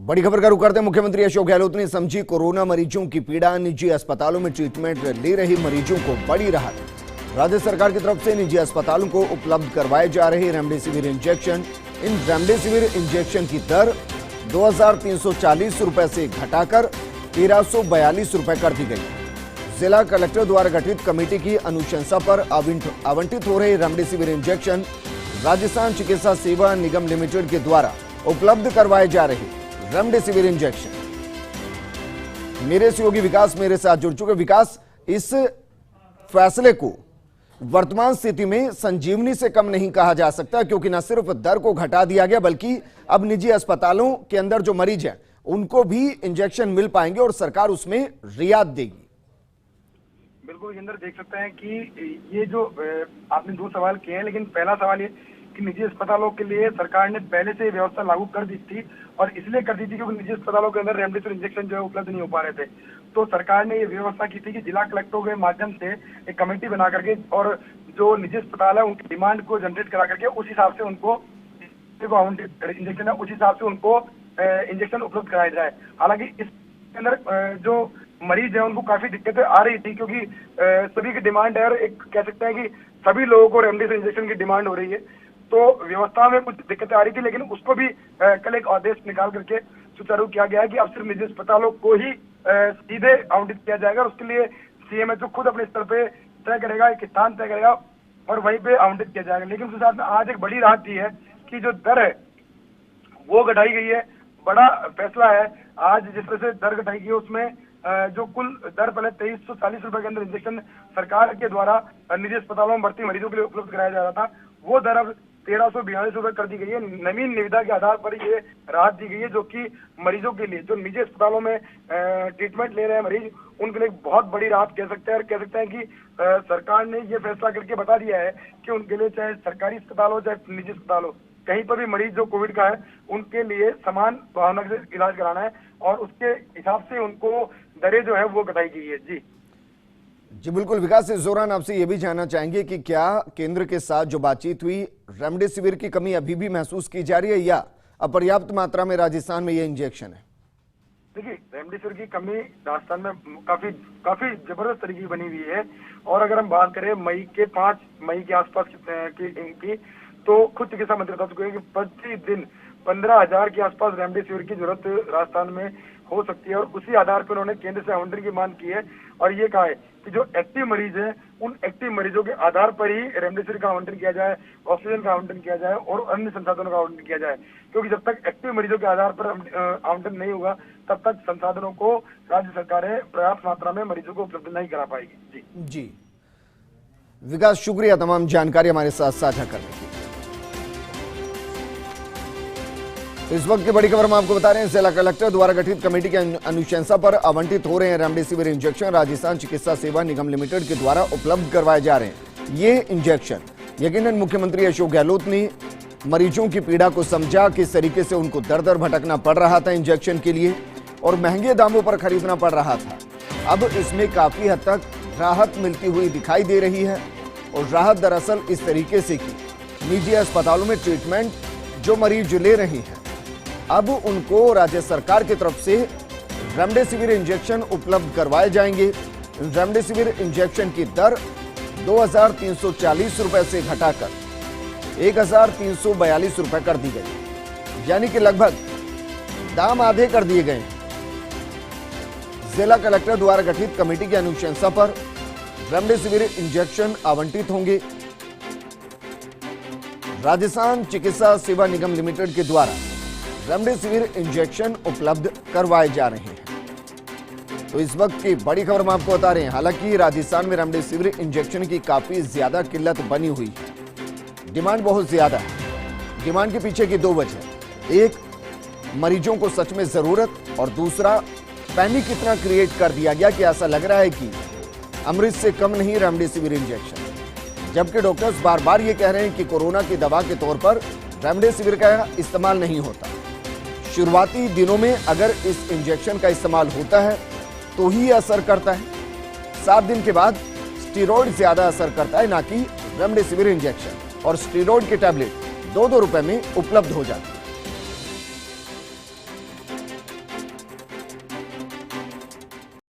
बड़ी खबर का रुख करते हैं। मुख्यमंत्री अशोक गहलोत ने समझी कोरोना मरीजों की पीड़ा। निजी अस्पतालों में ट्रीटमेंट ले रहे मरीजों को बड़ी राहत। राज्य सरकार की तरफ से निजी अस्पतालों को उपलब्ध करवाए जा रहे रेमडेसिविर इंजेक्शन। इन रेमडेसिविर इंजेक्शन की दर 2,340 रुपए से घटाकर 1,342 रुपए कर दी गई। जिला कलेक्टर द्वारा गठित कमेटी की अनुशंसा पर आवंटित हो रहे रेमडेसिविर इंजेक्शन राजस्थान चिकित्सा सेवा निगम लिमिटेड के द्वारा उपलब्ध करवाए जा रहे रेमडेसिविर इंजेक्शन। मेरे सहयोगी विकास मेरे साथ जुड़ चुके। विकास, इस फैसले को वर्तमान स्थिति में संजीवनी से कम नहीं कहा जा सकता, क्योंकि न सिर्फ दर को घटा दिया गया बल्कि अब निजी अस्पतालों के अंदर जो मरीज हैं उनको भी इंजेक्शन मिल पाएंगे और सरकार उसमें रियायत देगी। बिल्कुल इंदर, देख सकते हैं कि ये जो आपने दो सवाल किए हैं, लेकिन पहला सवाल ये कि निजी अस्पतालों के लिए सरकार ने पहले से व्यवस्था लागू कर दी थी, और इसलिए कर दी थी क्योंकि निजी अस्पतालों के अंदर रेमडेसिविर इंजेक्शन जो है उपलब्ध नहीं हो पा रहे थे। तो सरकार ने ये व्यवस्था की थी कि जिला कलेक्टरों के माध्यम से एक कमेटी बना करके और जो निजी अस्पताल है उनकी डिमांड को जनरेट करा करके उस हिसाब से उनको इंजेक्शन है, उस हिसाब से उनको इंजेक्शन उपलब्ध कराया जाए। हालांकि इसके अंदर जो मरीज है उनको काफी दिक्कतें आ रही थी, क्योंकि सभी की डिमांड है और एक कह सकते हैं कि सभी लोगों को रेमडेसिविर इंजेक्शन की डिमांड हो रही है। तो व्यवस्था में कुछ दिक्कतें आ रही थी, लेकिन उसको भी कल एक आदेश निकाल करके सुचारू किया गया है कि अब सिर्फ निजी अस्पतालों को ही सीधे आवंटित किया जाएगा। और उसके लिए सीएमएचओ खुद अपने स्तर पे तय करेगा, एक स्थान तय करेगा और वहीं पे आवंटित किया जाएगा। लेकिन उसके साथ में आज एक बड़ी राहत दी है कि जो दर है वो घटाई गई है। बड़ा फैसला है आज जिस तरह से दर घटाई गई है, उसमें जो कुल दर पहले 2,340 रुपए के अंदर इंजेक्शन सरकार के द्वारा निजी अस्पतालों में भर्ती मरीजों के लिए उपलब्ध कराया जा रहा था, वो दर अब 1,342 रुपए कर दी गई है। नवीन निविदा के आधार पर ये राहत दी गई है, जो कि मरीजों के लिए जो निजी अस्पतालों में ट्रीटमेंट ले रहे हैं मरीज, उनके लिए बहुत बड़ी राहत कह सकते हैं। और कह सकते हैं कि सरकार ने ये फैसला करके बता दिया है कि उनके लिए चाहे सरकारी अस्पताल हो चाहे निजी अस्पताल हो, कहीं पर भी मरीज जो कोविड का है उनके लिए समान भावना से इलाज कराना है और उसके हिसाब से उनको दरें जो है वो घटाई गई है। जी बिल्कुल विकास, इस दौरान आपसे ये भी जानना चाहेंगे कि क्या केंद्र के साथ जो बातचीत हुई, रेमडेसिविर की कमी अभी भी महसूस की जा रही है या अपर्याप्त मात्रा में राजस्थान में ये इंजेक्शन है? देखिए, रेमडेसिविर की कमी राजस्थान में काफी जबरदस्त तरीके की बनी हुई है। और अगर हम बात करें 5 मई के आसपास की तो खुद चिकित्सा मंत्री बता चुके हैं कि प्रतिदिन 15,000 के आसपास रेमडेसिविर की जरूरत राजस्थान में हो सकती है। और उसी आधार पर उन्होंने केंद्र से आवंटन की मांग की है और ये कहा है कि जो एक्टिव मरीज हैं उन एक्टिव मरीजों के आधार पर ही रेमडेसिविर का आवंटन किया जाए, ऑक्सीजन का आवंटन किया जाए और अन्य संसाधनों का आवंटन किया जाए। क्योंकि जब तक एक्टिव मरीजों के आधार पर आवंटन नहीं होगा तब तक संसाधनों को राज्य सरकारें पर्याप्त मात्रा में मरीजों को उपलब्ध नहीं करा पाएगी। जी विकास, शुक्रिया तमाम जानकारी हमारे साथ साझा करने की। इस वक्त की बड़ी खबर हम आपको बता रहे हैं, जिला कलेक्टर द्वारा गठित कमेटी की अनुशंसा पर आवंटित हो रहे हैं रेमडेसिविर इंजेक्शन राजस्थान चिकित्सा सेवा निगम लिमिटेड के द्वारा उपलब्ध करवाए जा रहे हैं। ये इंजेक्शन यकीनन मुख्यमंत्री अशोक गहलोत ने मरीजों की पीड़ा को समझा, किस तरीके से उनको दर दर भटकना पड़ रहा था इंजेक्शन के लिए और महंगे दामों पर खरीदना पड़ रहा था। अब इसमें काफी हद तक राहत मिलती हुई दिखाई दे रही है। और राहत दरअसल इस तरीके से कि निजी अस्पतालों में ट्रीटमेंट जो मरीज ले रहे हैं अब उनको राज्य सरकार की तरफ से रेमडेसिविर इंजेक्शन उपलब्ध करवाए जाएंगे। रेमडेसिविर इंजेक्शन की दर 2,340 रुपए से घटाकर 1,342 रुपए कर दी गई, यानी कि लगभग दाम आधे कर दिए गए। जिला कलेक्टर द्वारा गठित कमेटी की अनुशंसा पर रेमडेसिविर इंजेक्शन आवंटित होंगे। राजस्थान चिकित्सा सेवा निगम लिमिटेड के द्वारा रेमडेसिविर इंजेक्शन उपलब्ध करवाए जा रहे हैं। तो इस वक्त की बड़ी खबर हम आपको बता रहे हैं। हालांकि राजस्थान में रेमडेसिविर इंजेक्शन की काफी ज्यादा किल्लत बनी हुई है, डिमांड बहुत ज्यादा है। डिमांड के पीछे की दो वजह, एक मरीजों को सच में जरूरत और दूसरा पैनिक इतना क्रिएट कर दिया गया कि ऐसा लग रहा है कि अमृत से कम नहीं रेमडेसिविर इंजेक्शन, जबकि डॉक्टर्स बार बार ये कह रहे हैं कि कोरोना की दवा के तौर पर रेमडेसिविर का इस्तेमाल नहीं होता। शुरुआती दिनों में अगर इस इंजेक्शन का इस्तेमाल होता है तो ही असर करता है, 7 दिन के बाद स्टेरॉइड ज्यादा असर करता है, ना कि रेमडेसिविर इंजेक्शन। और स्टेरॉइड के टैबलेट 2-2 रुपए में उपलब्ध हो जाते हैं।